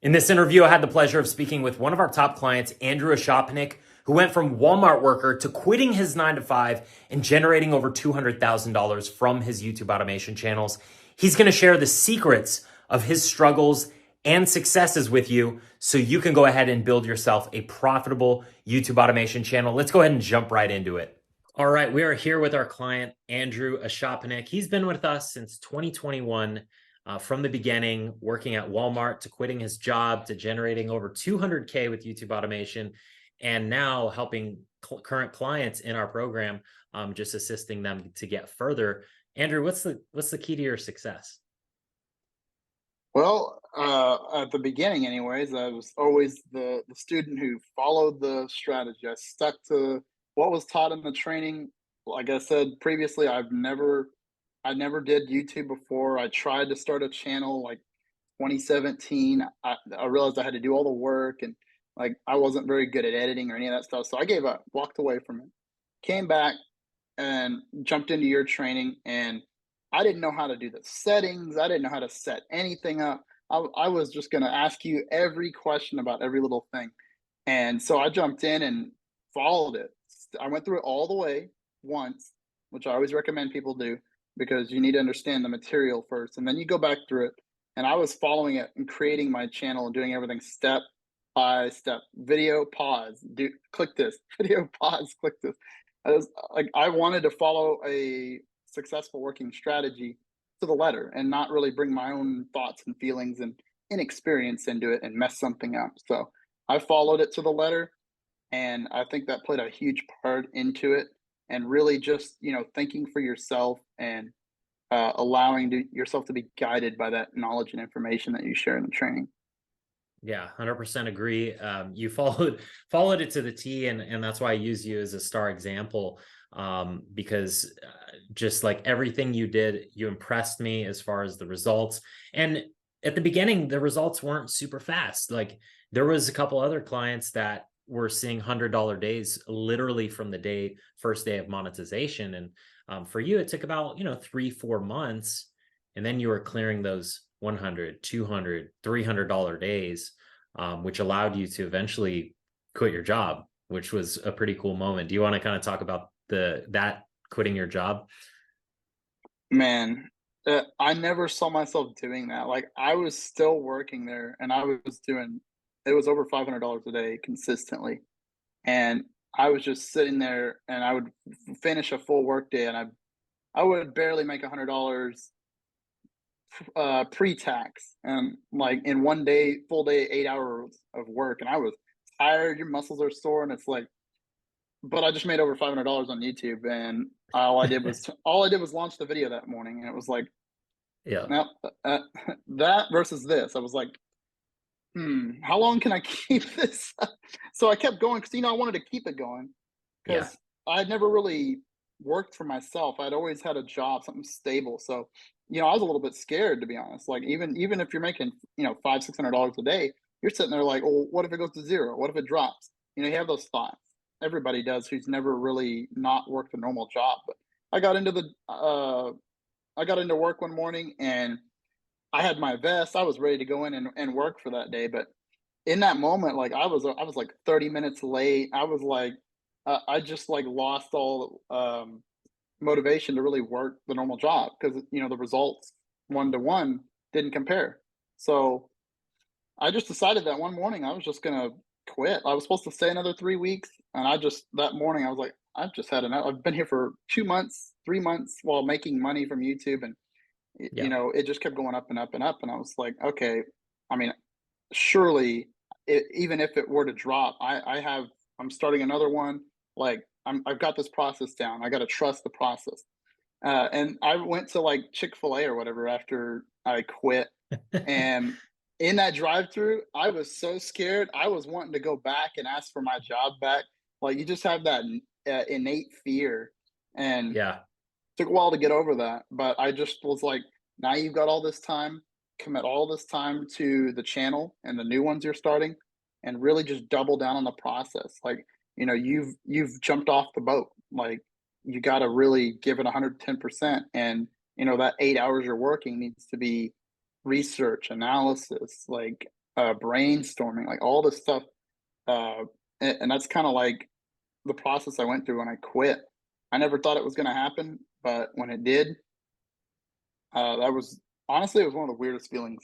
In this interview, I had the pleasure of speaking with one of our top clients, Andrew Ashopnik, who went from Walmart worker to quitting his 9 to 5 and generating over $200,000 from his YouTube automation channels. He's going to share the secrets of his struggles and successes with you so you can go ahead and build yourself a profitable YouTube automation channel. Let's go ahead and jump right into it. All right, we are here with our client, Andrew Ashopnik. He's been with us since 2021. From the beginning, working at Walmart to quitting his job to generating over 200K with YouTube automation, and now helping current clients in our program, just assisting them to get further. Andrew, what's the key to your success? Well, at the beginning anyways, I was always the student who followed the strategy. I stuck to what was taught in the training. Like I said previously, I never did YouTube before. I tried to start a channel like 2017. I realized I had to do all the work and like I wasn't very good at editing or any of that stuff. So I gave up, walked away from it, came back and jumped into your training, and I didn't know how to do the settings. I didn't know how to set anything up. I was just going to ask you every question about every little thing. And so I jumped in and followed it. I went through it all the way once, which I always recommend people do because you need to understand the material first. And then you go back through it. And I was following it and creating my channel and doing everything step by step. Video, pause, click this, video, pause, click this. I wanted to follow a successful working strategy to the letter and not really bring my own thoughts and feelings and inexperience into it and mess something up. So I followed it to the letter, and I think that played a huge part into it. And really, just thinking for yourself and allowing yourself to be guided by that knowledge and information that you share in the training. Yeah, 100% agree. You followed it to the T, and that's why I use you as a star example, because just like everything you did, you impressed me as far as the results. And at the beginning, the results weren't super fast. Like there was a couple other clients that were seeing $100 days literally from the first day of monetization. And for you, it took about 3-4 months, and then you were clearing those 100, 200, $300 days, which allowed you to eventually quit your job, which was a pretty cool moment. Do you want to kind of talk about that quitting your job? Man, I never saw myself doing that. Like I was still working there, and it was over $500 a day consistently, and I was just sitting there, and I would finish a full work day, and I would barely make $100 pre-tax, and like in one day, full day, 8 hours of work, and I was tired. Your muscles are sore, and it's like, but I just made over $500 on YouTube, and all I did was launch the video that morning, and it was like, Yeah. now that versus this, I was like, how long can I keep this? So I kept going because I wanted to keep it going Yeah. because I'd never really worked for myself. I'd always had a job, something stable. So I was a little bit scared, to be honest. Like even if you're making $500-600 a day, you're sitting there like, well, what if it goes to zero? What if it drops? You have those thoughts. Everybody does who's never really not worked a normal job. But I got into the I got into work one morning, and I had my vest. I was ready to go in and work for that day. But in that moment, like I was like 30 minutes late. I was like, I just like lost all motivation to really work the normal job because the results 1 to 1 didn't compare. So I just decided that one morning I was just gonna quit. I was supposed to stay another 3 weeks, and that morning I was like, I've just had enough. I've been here for 2 months, 3 months while making money from YouTube, and Yeah. it just kept going up and up and up. And I was like, okay, I mean, surely, even if it were to drop, I'm starting another one. Like I've got this process down. I got to trust the process. And I went to like Chick-fil-A or whatever after I quit, and in that drive-through, I was so scared. I was wanting to go back and ask for my job back. Like you just have that innate fear, and Yeah. took a while to get over that. But I just was like, now you've got all this time, commit all this time to the channel and the new ones you're starting, and really just double down on the process. Like you've jumped off the boat. Like you got to really give it 110%, and that 8 hours you're working needs to be research analysis, like brainstorming, like all this stuff. And that's kind of like the process I went through when I quit. I never thought it was going to happen, but when it did, that was honestly, it was one of the weirdest feelings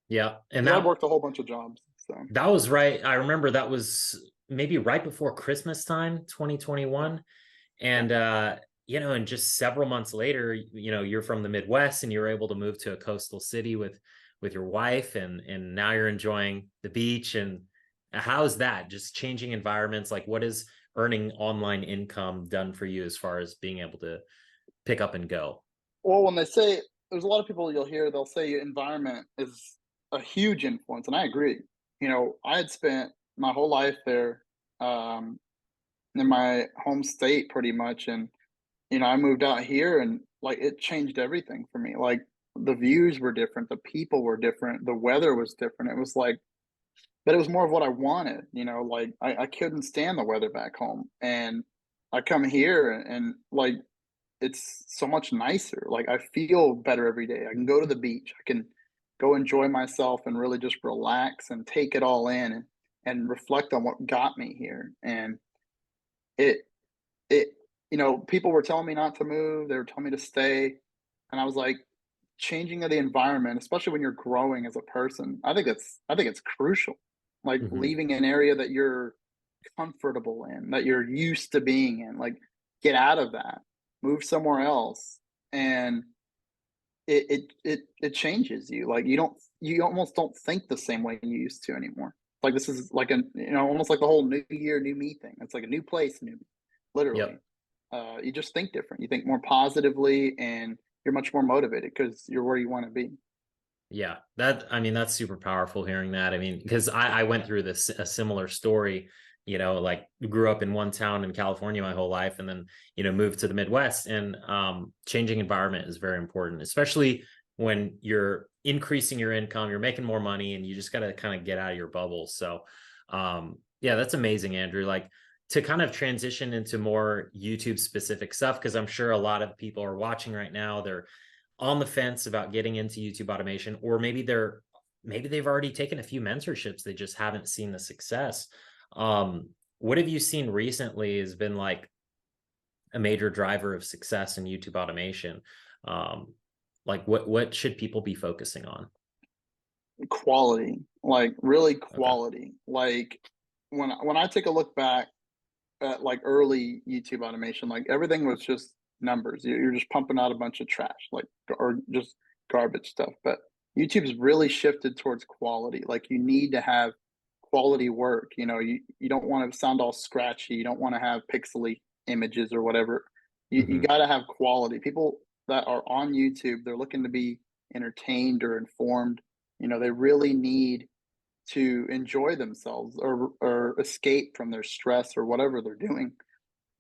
Yeah. And because I'd that worked a whole bunch of jobs. So that was right. I remember that was maybe right before Christmas time, 2021. yeah, And and just several months later, you're from the Midwest and you're able to move to a coastal city with your wife, and now you're enjoying the beach. And how's that? Just changing environments, like what has earning online income done for you as far as being able to pick up and go? well, when they say there's a lot of people you'll hear, they'll say your environment is a huge influence, and I agree. I had spent my whole life there, um, in my home state pretty much, and I moved out here and like it changed everything for me. Like the views were different, the people were different, the weather was different. It was like, but it was more of what I wanted, like I couldn't stand the weather back home. And I come here and like it's so much nicer. Like I feel better every day. I can go to the beach. I can go enjoy myself and really just relax and take it all in and reflect on what got me here. And it it people were telling me not to move, they were telling me to stay, and I was like, changing of the environment, especially when you're growing as a person, I think it's crucial. Like Hmm. leaving an area that you're comfortable in, that you're used to being in, like get out of that, move somewhere else, and it changes you. Like you almost don't think the same way you used to anymore. Like this is like a almost like the whole new year, new me thing. It's like a new place, new me, literally. Yep. You just think different. You think more positively, and you're much more motivated because you're where you want to be. Yeah, I mean, that's super powerful hearing that. I mean, because I went through this a similar story, like grew up in one town in California my whole life, and then, moved to the Midwest. And changing environment is very important, especially when you're increasing your income, you're making more money, and you just got to kind of get out of your bubble. So, yeah, that's amazing, Andrew. Like, to kind of transition into more YouTube specific stuff, because I'm sure a lot of people are watching right now. They're on the fence about getting into YouTube automation, or maybe they've already taken a few mentorships, they just haven't seen the success. What have you seen recently has been like a major driver of success in YouTube automation? Um, like what should people be focusing on? Quality, like really Okay. quality. Like when I take a look back at like early YouTube automation, like everything was just numbers. You're just pumping out a bunch of trash, like or just garbage stuff. But YouTube's really shifted towards quality. Like you need to have quality work. You don't want to sound all scratchy. You don't want to have pixely images or whatever. You Hmm. got to have quality. People that are on YouTube, they're looking to be entertained or informed. They really need to enjoy themselves or escape from their stress or whatever they're doing.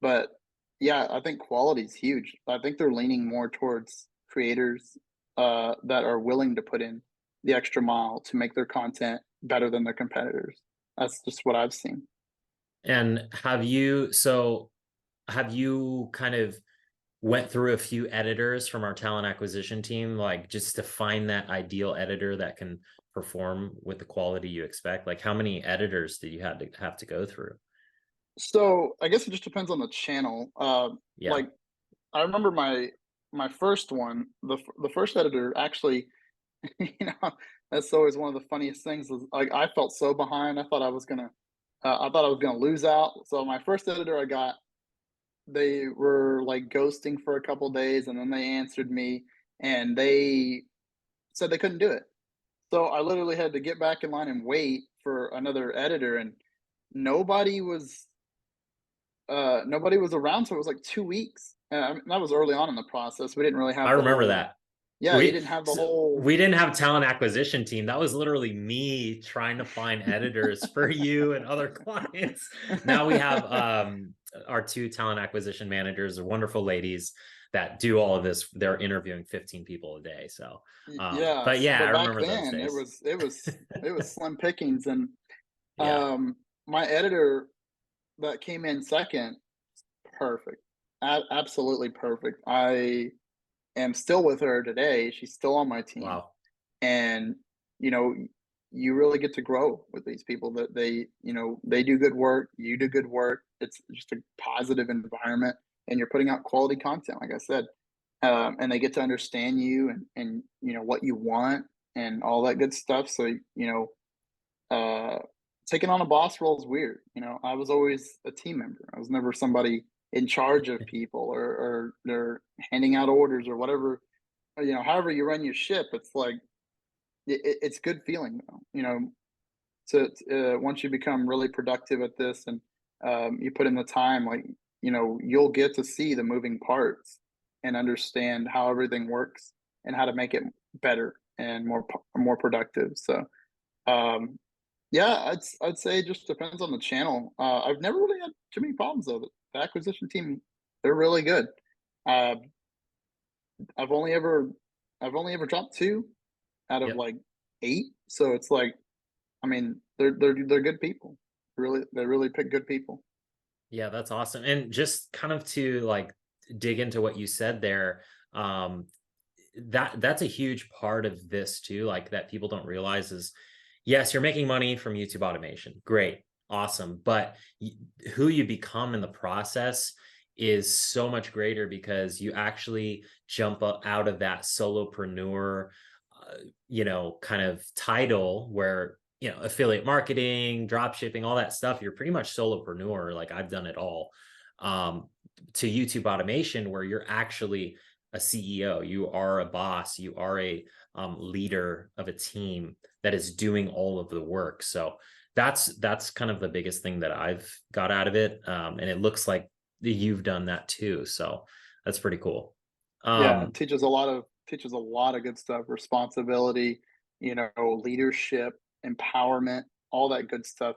But yeah, I think quality is huge. I think they're leaning more towards creators that are willing to put in the extra mile to make their content better than their competitors. That's just what I've seen. And have you kind of went through a few editors from our talent acquisition team, like just to find that ideal editor that can perform with the quality you expect? Like how many editors did you have to go through? So I guess it just depends on the channel. Yeah. Like I remember my first one, the first editor actually, you know, that's always one of the funniest things. Is like I felt so behind. I thought I was gonna lose out. So my first editor I got, they were like ghosting for a couple days, and then they answered me, and they said they couldn't do it. So I literally had to get back in line and wait for another editor, and nobody was nobody was around. So it was like 2 weeks. I mean, that was early on in the process. We didn't really I have the remember whole. that. Yeah, you We didn't have the so whole. we didn't have talent acquisition team. That was literally me trying to find editors for you and other clients. Now we have our two talent acquisition managers, wonderful ladies that do all of this. They're interviewing 15 people a day. So but Yes, yeah, I but back remember those then days. it was slim pickings, and Yeah. my editor that came in second, perfect, absolutely perfect. I am still with her today. She's still on my team, Wow. and you know you really get to grow with these people that they do good work, you do good work. It's just a positive environment, and you're putting out quality content, like I said, and they get to understand you and what you want and all that good stuff. So uh, taking on a boss role is weird. I was always a team member. I was never somebody in charge of people or they're handing out orders or whatever. However you run your ship, it's like it's good feeling though. To once you become really productive at this and you put in the time, like you'll get to see the moving parts and understand how everything works and how to make it better and more productive. So um, yeah, I'd say it just depends on the channel. I've never really had too many problems though. The acquisition team, they're really good. Uh, I've only ever I've only ever dropped two out of Yep. like eight. So it's like, I mean, they're good people. They really pick good people. Yeah, that's awesome. And just kind of to like dig into what you said there, um, that's a huge part of this too, like that people don't realize is yes, you're making money from YouTube automation. Great, awesome. But who you become in the process is so much greater because you actually jump out of that solopreneur, kind of title where, affiliate marketing, drop shipping, all that stuff, you're pretty much solopreneur. Like I've done it all. Um, to YouTube automation, where you're actually a CEO, you are a boss, you are a leader of a team that is doing all of the work. So that's kind of the biggest thing that I've got out of it, and it looks like you've done that too. So that's pretty cool. Yeah, it Um, teaches a lot of good stuff. Responsibility, leadership, empowerment, all that good stuff.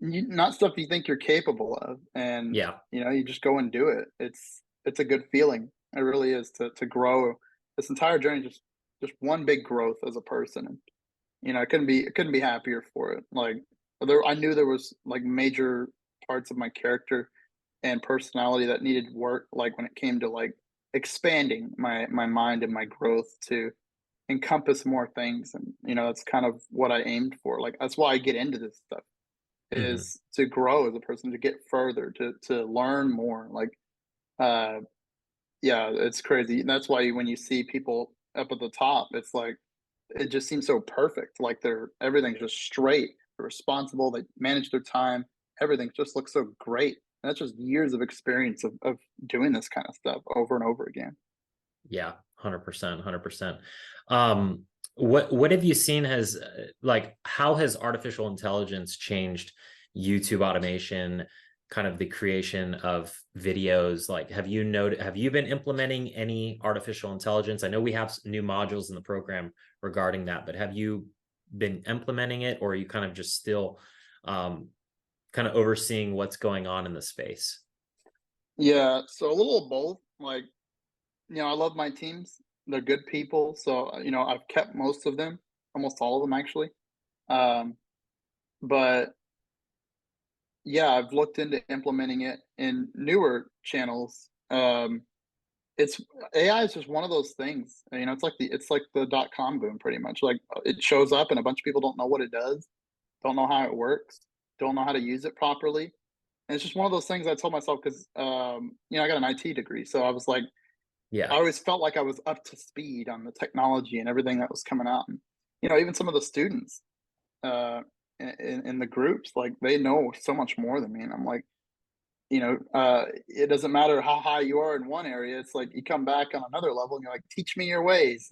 Not stuff you think you're capable of, and yeah, you just go and do it. It's a good feeling. It really is to grow. This entire journey just one big growth as a person, and I couldn't be happier for it. Like I knew there was like major parts of my character and personality that needed work, like when it came to like expanding my mind and my growth to encompass more things. And that's kind of what I aimed for. Like that's why I get into this stuff, mhm, is to grow as a person, to get further, to learn more. Like uh yeah, it's crazy. That's why when you see people up at the top, it's like it just seems so perfect. Like everything's just straight. They're responsible. They manage their time. Everything just looks so great. And that's just years of experience of doing this kind of stuff over and over again. yeah, 100%, 100%. What have you seen has like how has artificial intelligence changed YouTube automation, kind of the creation of videos? Like, have you been implementing any artificial intelligence? I know we have new modules in the program regarding that, but have you been implementing it, or are you kind of just still um, kind of overseeing what's going on in the space? Yeah, so a little of both. Like, I love my teams. They're good people. So, I've kept most of them, almost all of them actually. Um, but yeah, I've looked into implementing it in newer channels. It's AI is just one of those things. It's like the .com boom pretty much. Like it shows up and a bunch of people don't know what it does, don't know how it works, don't know how to use it properly. And it's just one of those things I told myself because I got an IT degree. So I was like, I Yeah, always felt like I was up to speed on the technology and everything that was coming out. And even some of the students uh in the groups, like they know so much more than me. And I'm like, it doesn't matter how high you are in one area. It's like you come back on another level and you're like, teach me your ways.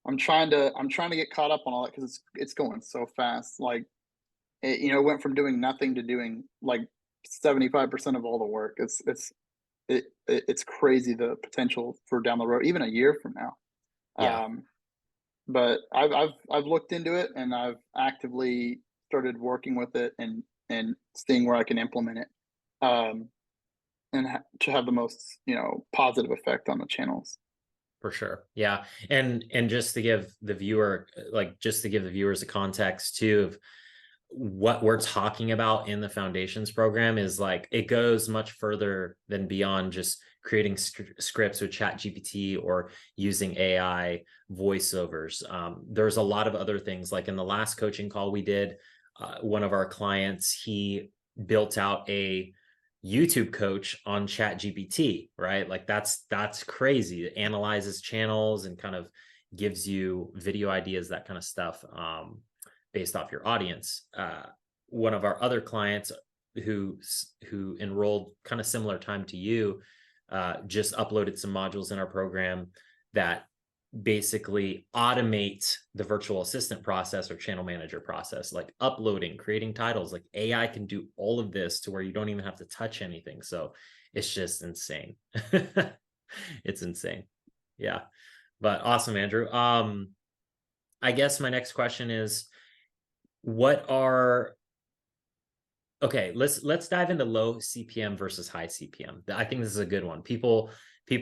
I'm trying to get caught up on all that because it's going so fast. Like it went from doing nothing to doing like 75% of all the work. It's crazy the potential for down the road, even a year from now. yeah. Um, but I've looked into it and I've actively started working with it and seeing where I can implement it. Um, and to have the most positive effect on the channels. For sure. Yeah. And just to give the viewer, like just to give the viewers a context too of what we're talking about in the foundations program is like it goes much further than beyond just creating scripts with ChatGPT or using AI voiceovers. There's a lot of other things. Like in the last coaching call we did, one of our clients, he built out a YouTube coach on ChatGPT, right? Like that's crazy. It analyzes channels and kind of gives you video ideas, that kind of stuff, based off your audience. One of our other clients who enrolled kind of similar time to you, just uploaded some modules in our program that basically automate the virtual assistant process or channel manager process, like uploading, creating titles. Like AI can do all of this to where you don't even have to touch anything. So it's just insane. It's insane. Yeah. But awesome, Andrew. I guess my next question is, what are okay, let's dive into low CPM versus high CPM. I think this is a good one. People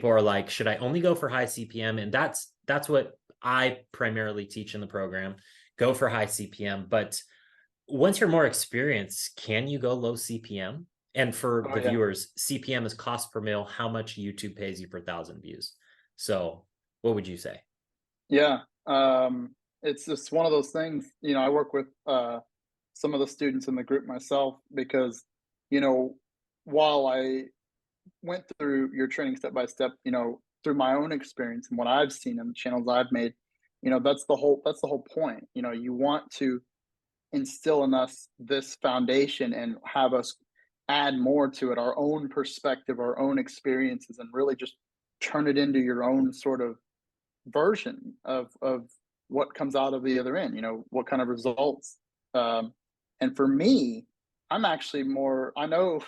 are like, should I only go for high CPM? And that's what I primarily teach in the program. Go for high CPM, but once you're more experienced, can you go low CPM? And for Oh the yeah. viewers, CPM is cost per mil, how much YouTube pays you per 1,000 views. So what would you say? Yeah. It's just one of those things, I work with some of the students in the group myself because, you know, while I went through your training step by step, through my own experience and what I've seen in the channels I've made, that's the whole point. You want to instill in us this foundation and have us add more to it, our own perspective, our own experiences, and really just turn it into your own sort of version of what comes out of the other end, what kind of results. And for me, I'm actually more, I know,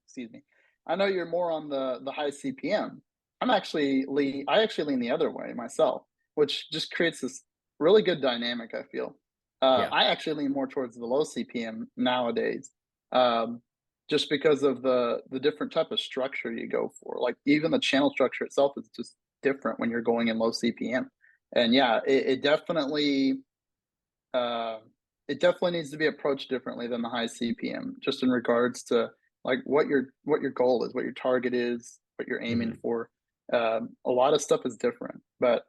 excuse me, I know you're more on the high CPM. I actually lean the other way myself, which just creates this really good dynamic, I feel. Yeah. I actually lean more towards the low CPM nowadays. Um, just because of the different type of structure you go for. Like even the channel structure itself is just different when you're going in low CPM. And yeah, uh, it definitely needs to be approached differently than the high CPM, just in regards to like what your goal is, what your target is, what you're aiming Mhm. for. A lot of stuff is different, but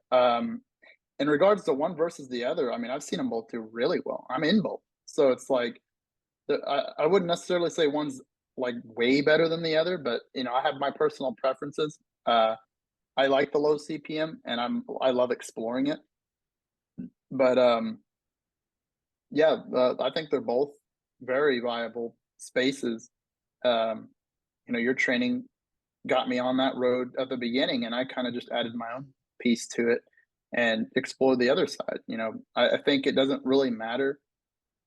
in regards to one versus the other, I mean, I've seen them both do really well. I'm in both, so it's like I wouldn't necessarily say one's like way better than the other, but I have my personal preferences. I like the low CPM, and I love exploring it. But yeah, I think they're both very viable spaces. Um, your training got me on that road at the beginning, and I kind of just added my own piece to it and explored the other side. I think it doesn't really matter.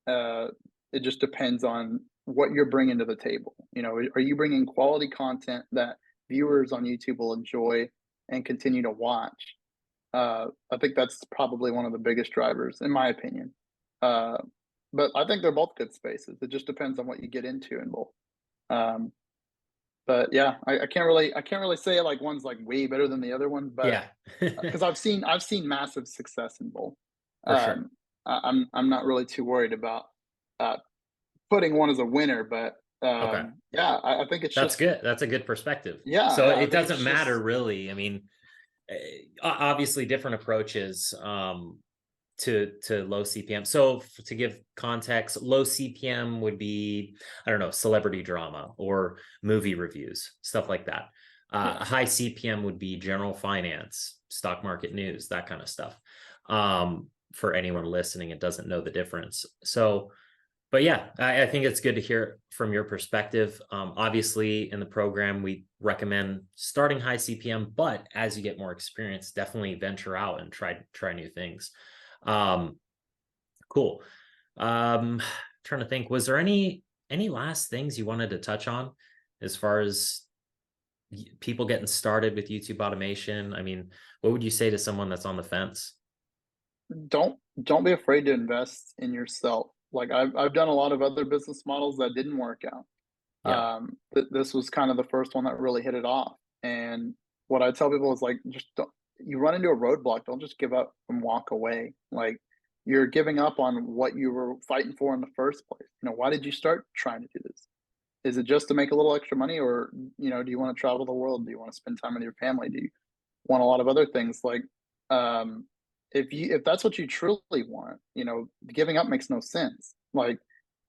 Uh, it just depends on what you're bringing to the table. Are you bringing quality content that viewers on YouTube will enjoy and continue to watch? I think that's probably one of the biggest drivers, in my opinion. Uh, but I think they're both good spaces. It just depends on what you get into in both. Um, but yeah, I can't really say like one's like way better than the other one, but Yeah. because I've seen massive success in both. For sure. I'm not really too worried about uh, putting one as a winner, but Okay. yeah, I think it's That's just good. That's a good perspective. yeah, So yeah. I it think it's doesn't matter just really. I mean, obviously different approaches, to low CPM. So to give context, low CPM would be, I don't know, celebrity drama or movie reviews, stuff like that. yeah, High CPM would be general finance, stock market news, that kind of stuff. For anyone listening and doesn't know the difference. So, but yeah, I think it's good to hear from your perspective. Obviously, in the program, we recommend starting high CPM, but as you get more experience, definitely venture out and try new things. Um, cool. Trying to think, was there any last things you wanted to touch on as far as people getting started with YouTube automation? I mean, what would you say to someone that's on the fence? don't be afraid to invest in yourself. Like I've done a lot of other business models that didn't work out. Yeah. This was kind of the first one that really hit it off. And what I tell people is like, just don't, you run into a roadblock, don't just give up and walk away. Like you're giving up on what you were fighting for in the first place. Why did you start trying to do this? is it just to make a little extra money, or do you want to travel the world? Do you want to spend time with your family? Do you want a lot of other things? Like, um, if that's what you truly want, giving up makes no sense. Like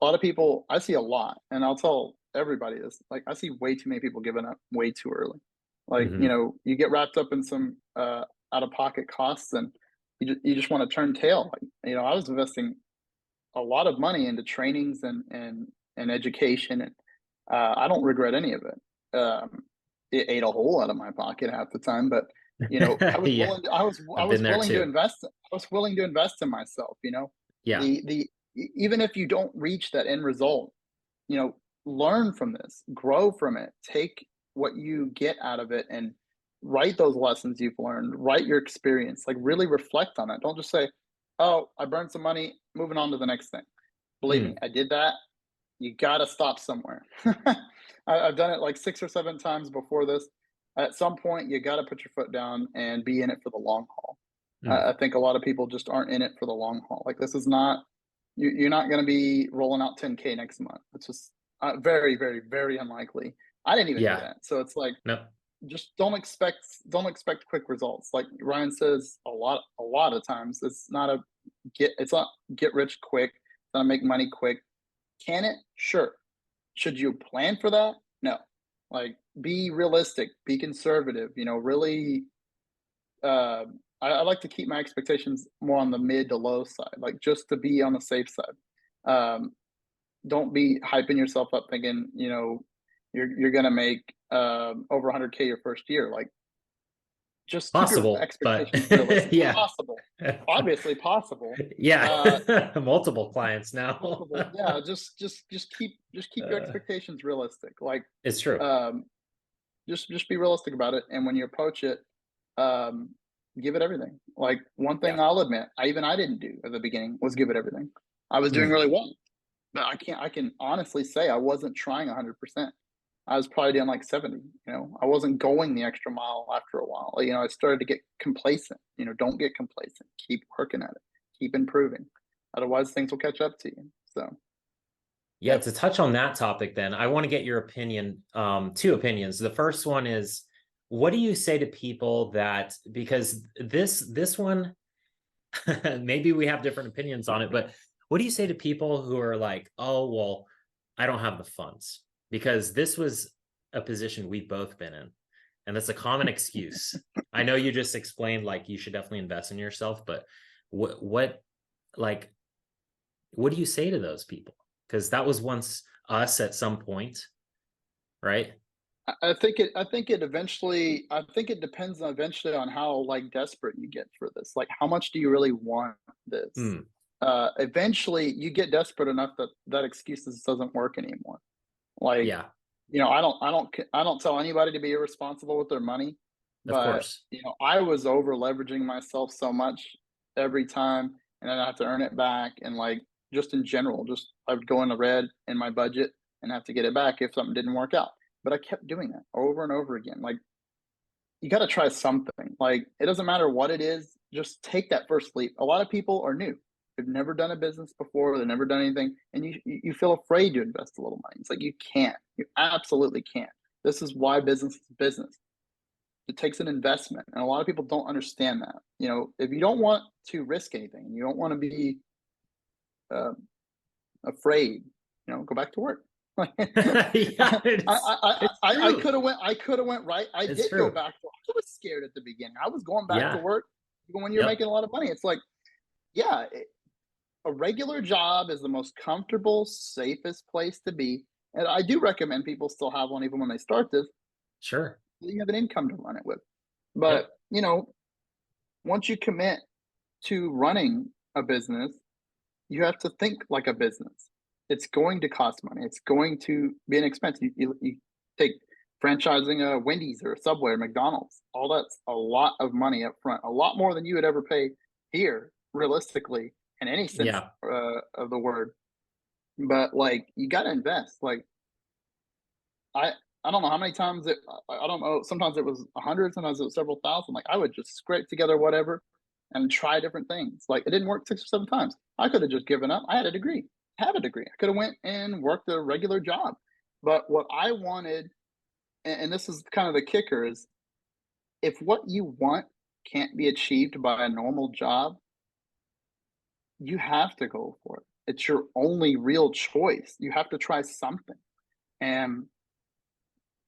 a lot of people, I see a lot, and I'll tell everybody this. Like I see way too many people giving up way too early. Like Hmm. you get wrapped up in some out of pocket costs, and you just want to turn tail. Like, I was investing a lot of money into trainings and education, and I don't regret any of it. It ate a hole out of my pocket half the time, but I was Yeah, willing. To, I I've was been there willing to too. invest. I was willing to invest in myself. Yeah. The even if you don't reach that end result, you know, learn from this, grow from it, take what you get out of it, and write those lessons you've learned, write your experience, like really reflect on it. Don't just say, oh, I burned some money, moving on to the next thing. Believe me, Mm. I did that. You got to stop somewhere. I've done it like 6 or 7 times before this. At some point, you got to put your foot down and be in it for the long haul. Mm. I think a lot of people just aren't in it for the long haul. Like this is not you're not going to be rolling out 10K next month. It's just very, very, very unlikely. I didn't even do Yeah. that. So it's like No. just don't expect quick results. Like Ryan says a lot of times, it's not get rich quick. It's not make money quick. Can it? Sure. Should you plan for that? No. Like be realistic, be conservative, really uh, I like to keep my expectations more on the mid to low side, like just to be on the safe side. Um, don't be hyping yourself up thinking, you're gonna make over 100K your first year. Like, just keep your Possible, but expectations realistic. yeah. Possible, obviously possible. Uh, Yeah. Multiple clients now. Possible, yeah. Just keep your Uh, expectations realistic. Like, it's true. um, just be realistic about it, and when you approach it, um, give it everything. Like one thing Yeah. I'll admit, I didn't do at the beginning was give it everything. I was doing Mm. really well, but I can honestly say I wasn't trying 100%. I was probably doing like 70. I wasn't going the extra mile after a while. Like, I started to get complacent. Don't get complacent. Keep working at it. Keep improving. Otherwise, things will catch up to you. So, Yeah, yep. to touch on that topic, then I want to get your opinion, two opinions. The first one is, what do you say to people that, because this one, maybe we have different opinions on it, but what do you say to people who are like, oh, well, I don't have the funds? Because this was a position we've both been in, and that's a common excuse. I know you just explained like you should definitely invest in yourself, but what like what do you say to those people? Because that was once us at some point, right? I think it depends eventually on how like desperate you get for this. Like, how much do you really want this? Hmm. Eventually, you get desperate enough that that excuses doesn't work anymore. Like, Yeah, I don't tell anybody to be irresponsible with their money, of but course. I was over leveraging myself so much every time, and then I have to earn it back, and like just in general, just I would go in the red in my budget and have to get it back if something didn't work out. But I kept doing that over and over again. Like, you got to try something. Like, it doesn't matter what it is, just take that first leap. A lot of people are new. They've never done a business before, they've never done anything, and you feel afraid to invest a little money. It's like you can't. You absolutely can't. This is why business is business. It takes an investment, and a lot of people don't understand that. If you don't want to risk anything, you don't want to be uh, afraid, go back to work. I Yeah, it's true. could have went. I could have went right. I It's did go true. back to. I was scared at the beginning. I was going back to Yeah. work even when you're Yep. making a lot of money. It's like, yeah, a regular job is the most comfortable, safest place to be, and I do recommend people still have one even when they start this. Sure. So you have an income to run it with. But Yep. once you commit to running a business, you have to think like a business. It's going to cost money. It's going to be an expense. You take franchising a Wendy's or a Subway or McDonald's. All that's a lot of money up front, a lot more than you would ever pay here, realistically, in any sense Yeah. of the word. But like, you got to invest. Like, I I don't know how many times I don't know. Sometimes it was 100, sometimes it was several thousand. Like, I would just scrape together whatever and try different things. Like, it didn't work 6 or 7 times. I could have just given up. I had a degree. Have a degree. I could have went and worked a regular job. But what I wanted, and this is kind of the kicker, is if what you want can't be achieved by a normal job, you have to go for it. It's your only real choice. You have to try something. And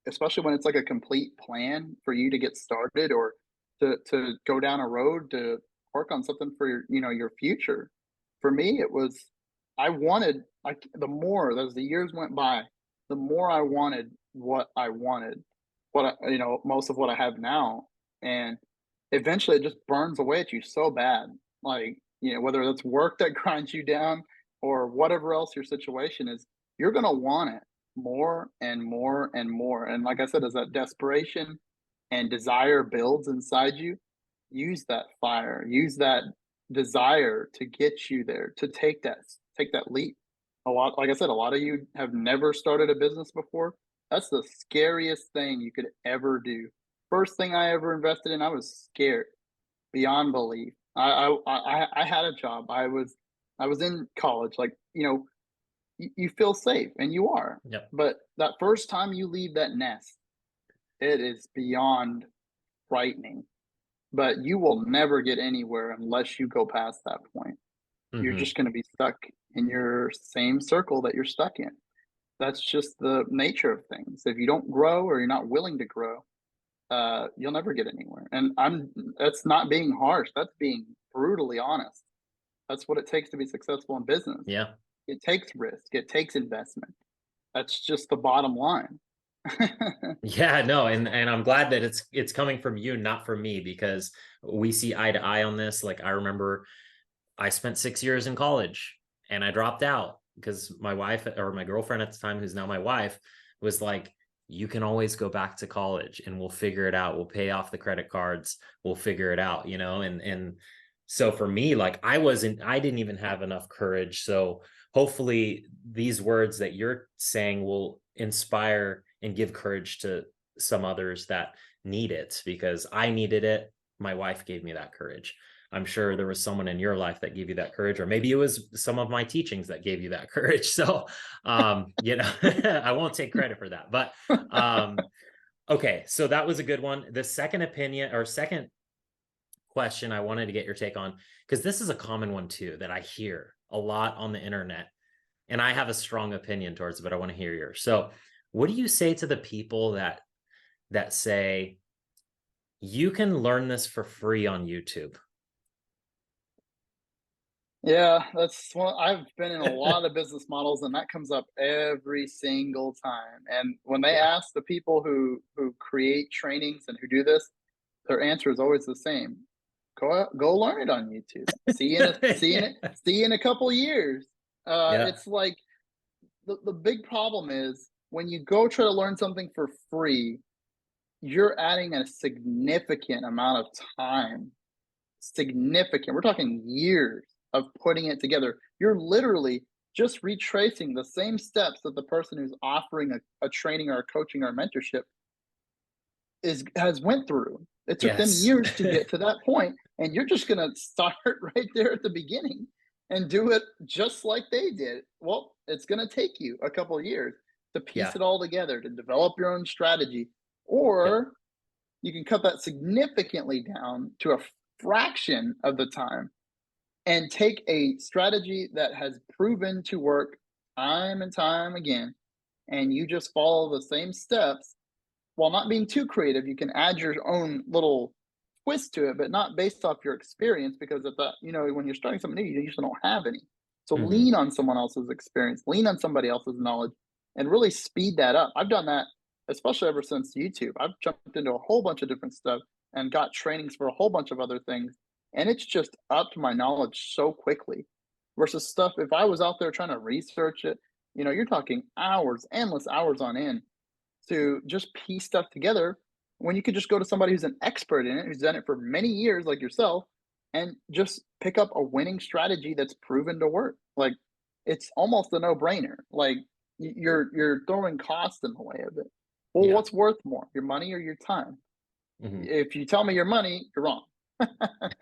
especially when it's like a complete plan for you to get started or to go down a road to work on something for your, your future. For me, it was I wanted like the more as the years went by, the more I wanted what I wanted, most of what I have now. And eventually it just burns away at you so bad. Like, whether that's work that grinds you down or whatever else your situation is, you're gonna want it more and more and more. And like I said, as that desperation and desire builds inside you, use that fire, use that desire to get you there, to take that leap. A lot, like I said, a lot of you have never started a business before. That's the scariest thing you could ever do. First thing I ever invested in, I was scared beyond belief. I had a job. I was in college. Like, you feel safe, and you are. Yep. But that first time you leave that nest, it is beyond frightening. But you will never get anywhere unless you go past that point. You're Hmm. just going to be stuck in your same circle that you're stuck in. That's just the nature of things. If you don't grow or you're not willing to grow, you'll never get anywhere. And that's not being harsh. That's being brutally honest. That's what it takes to be successful in business. Yeah. It takes risk. It takes investment. That's just the bottom line. Yeah, no, and I'm glad that it's coming from you, not from me, because we see eye to eye on this. Like I remember I spent 6 years in college and I dropped out because my wife or my girlfriend at the time, who's now my wife, was like, you can always go back to college and we'll figure it out. We'll pay off the credit cards. We'll figure it out, and so for me, like I didn't even have enough courage. So hopefully these words that you're saying will inspire and give courage to some others that need it, because I needed it. My wife gave me that courage. I'm sure there was someone in your life that gave you that courage, or maybe it was some of my teachings that gave you that courage. So, I won't take credit for that, but, okay. So that was a good one. The second opinion or second question I wanted to get your take on, because this is a common one too, that I hear a lot on the internet and I have a strong opinion towards it, but I want to hear yours. So what do you say to the people that say you can learn this for free on YouTube? Yeah, that's one. I've been in a lot of business models, and that comes up every single time. And when they Yeah. ask the people who create trainings and who do this, their answer is always the same: go learn it on YouTube. Yeah. See you in a couple years. Yeah. It's like the big problem is when you go try to learn something for free, you're adding a significant amount of time. Significant. We're talking years of putting it together. You're literally just retracing the same steps that the person who's offering a training or a coaching or a mentorship has went through. It took them Yes. years to get to that point, and you're just going to start right there at the beginning and do it just like they did. Well, it's going to take you a couple of years to piece Yeah. it all together, to develop your own strategy, Yep. or you can cut that significantly down to a fraction of the time and take a strategy that has proven to work time and time again, and you just follow the same steps while not being too creative. You can add your own little twist to it, but not based off your experience, because at that, when you're starting something new, you usually don't have any. So Hmm. lean on someone else's experience, lean on somebody else's knowledge, and really speed that up. I've done that, especially ever since YouTube. I've jumped into a whole bunch of different stuff and got trainings for a whole bunch of other things. And it's just upped my knowledge so quickly versus stuff. If I was out there trying to research it, you're talking hours, endless hours on end to just piece stuff together when you could just go to somebody who's an expert in it, who's done it for many years, like yourself, and just pick up a winning strategy that's proven to work. Like it's almost a no-brainer. Like you're throwing cost in the way of it. Well, Yeah. what's worth more, your money or your time? Hmm. If you tell me your money, you're wrong. We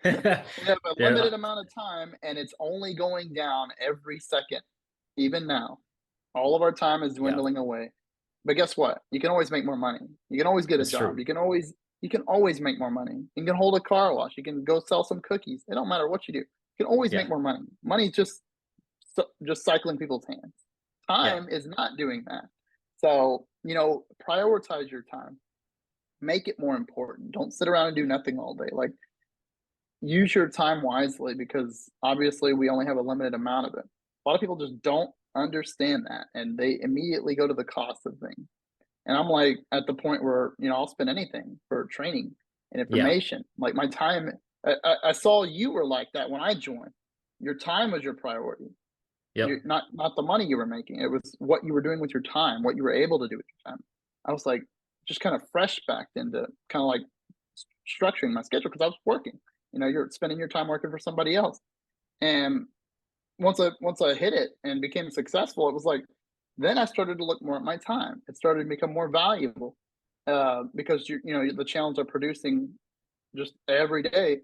have a limited Yeah. amount of time, and it's only going down every second. Even now, all of our time is Yeah. dwindling away. But guess what? You can always make more money. You can always get a That's job. true. You can always make more money. You can hold a car wash. You can go sell some cookies. It don't matter what you do. You can always make Yeah. more money. Money's just cycling people's hands. Yeah. Time is not doing that. So, prioritize your time. Make it more important. Don't sit around and do nothing all day. Like, use your time wisely because obviously we only have a limited amount of it. A lot of people just don't understand that and they immediately go to the cost of things. And I'm like at the point where, I'll spend anything for training and Yeah. information. Like my time, I saw you were like that when I joined. Your time was your priority. Yep. Not the money you were making. It was what you were doing with your time, what you were able to do with your time. I was like just kind of fresh back into kind of like structuring my schedule because I was working. You're spending your time working for somebody else. And once I hit it and became successful, it was like then I started to look more at my time. It started to become more valuable because the channels are producing just every day,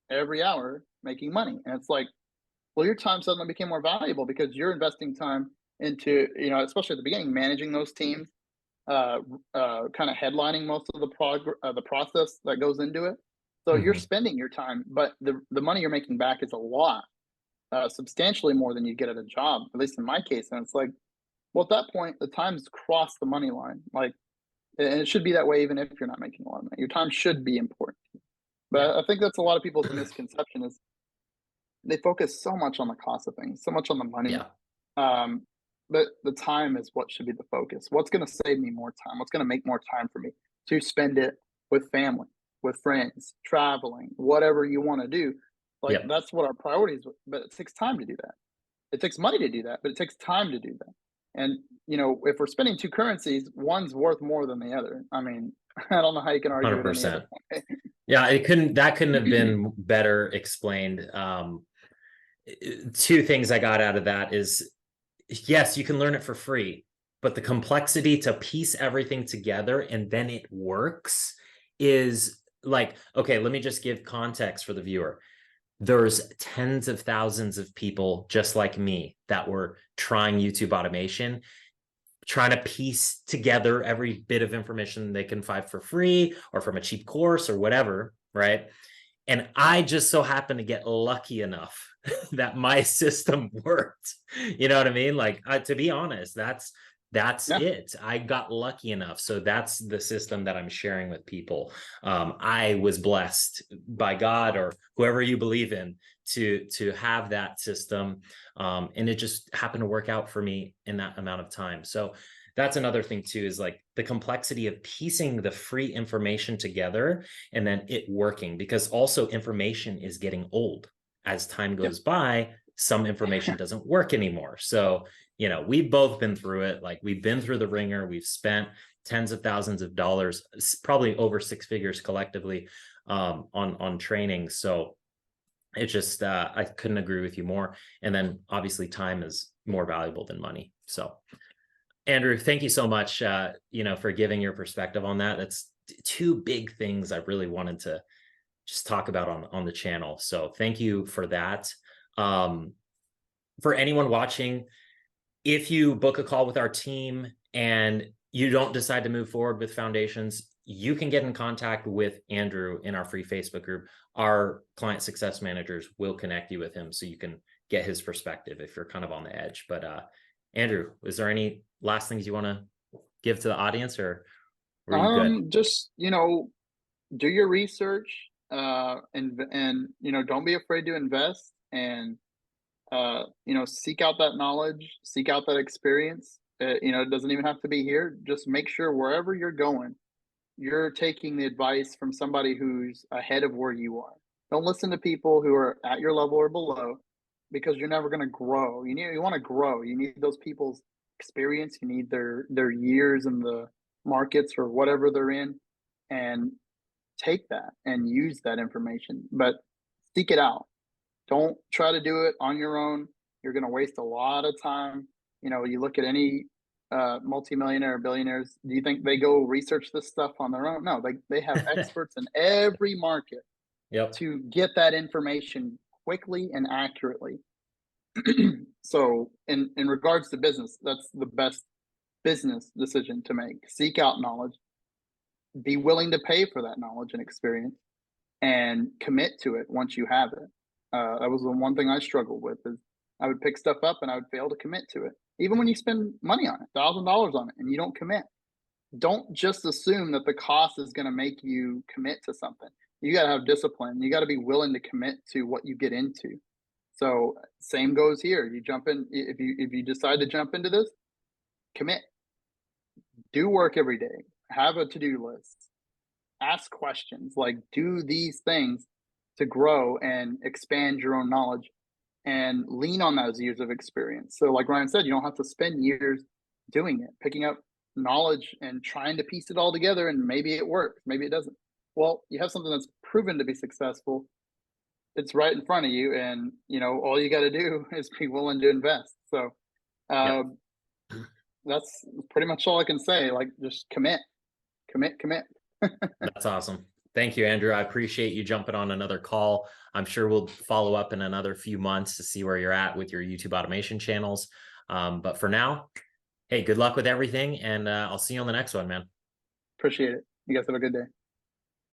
every hour, making money, and it's like, well, your time suddenly became more valuable because you're investing time into especially at the beginning, managing those teams, uh, kind of headlining most of the process that goes into it. So you're Hmm. spending your time, but the money you're making back is a lot, substantially more than you get at a job, at least in my case. And it's like, well, at that point, the time's crossed the money line. Like, and it should be that way even if you're not making a lot of money. Your time should be important. Yeah. But I think that's a lot of people's misconception is they focus so much on the cost of things, so much on the money. Yeah. Um, but the time is what should be the focus. What's going to save me more time? What's going to make more time for me to spend it with family, with friends, traveling, whatever you want to do? Like Yep. that's what our priorities. But it takes time to do that. It takes money to do that, but it takes time to do that. And if we're spending two currencies, one's worth more than the other. I mean, I don't know how you can argue it any other 100%. point. Yeah, that couldn't have been better explained. Two things I got out of that is yes, you can learn it for free, but the complexity to piece everything together and then it works is like, okay, let me just give context for the viewer. There's tens of thousands of people just like me that were trying YouTube automation, trying to piece together every bit of information they can find for free or from a cheap course or whatever, right? And I just so happened to get lucky enough that my system worked. You know what I mean? Like, to be honest, that's Yeah, it. I got lucky enough. So that's the system that I'm sharing with people. I was blessed by God or whoever you believe in to have that system. And it just happened to work out for me in that amount of time. So that's another thing too, is like the complexity of piecing the free information together and then it working, because also information is getting old as time yeah, goes by. Some information doesn't work anymore. So we've both been through it. Like, we've been through the ringer. We've spent tens of thousands of dollars, probably over six figures collectively, on training. So it just I couldn't agree with you more. And then obviously time is more valuable than money. So Andrew, thank you so much, for giving your perspective on that. That's two big things I really wanted to just talk about on the channel. So thank you for that. Um, for anyone watching, if you book a call with our team and you don't decide to move forward with foundations, you can get in contact with Andrew in our free Facebook group. Our client success managers will connect you with him so you can get his perspective if you're kind of on the edge. But Andrew, is there any last things you want to give to the audience, or were you good? just do your research, and don't be afraid to invest and seek out that knowledge, seek out that experience. It doesn't even have to be here. Just make sure wherever you're going, you're taking the advice from somebody who's ahead of where you are. Don't listen to people who are at your level or below because you're never going to grow. You want to grow. You need those people's experience. You need their years in the markets or whatever they're in, and take that and use that information. But seek it out. Don't try to do it on your own. You're going to waste a lot of time. You look at any multimillionaire or billionaires. Do you think they go research this stuff on their own? No, they have experts in every market Yep. to get that information quickly and accurately. So, in regards to business, that's the best business decision to make. Seek out knowledge, be willing to pay for that knowledge and experience, and commit to it once you have it. That was the one thing I struggled with is I would pick stuff up and I would fail to commit to it. Even when you spend money on it, $1,000 on it, and you don't commit, don't just assume that the cost is going to make you commit to something. You got to have discipline. You got to be willing to commit to what you get into. So same goes here. You jump in if you decide to jump into this, commit. Do work every day. Have a to-do list. Ask questions. Like do these things to grow and expand your own knowledge and lean on those years of experience. So like Ryan said, you don't have to spend years doing it, picking up knowledge and trying to piece it all together, and maybe it works, maybe it doesn't. Well, you have something that's proven to be successful. It's right in front of you, and all you got to do is be willing to invest. So Yep. that's pretty much all I can say. Like just commit. That's awesome. Thank you, Andrew. I appreciate you jumping on another call. I'm sure we'll follow up in another few months to see where you're at with your YouTube automation channels. But for now, hey, good luck with everything, and I'll see you on the next one, man. Appreciate it. You guys have a good day.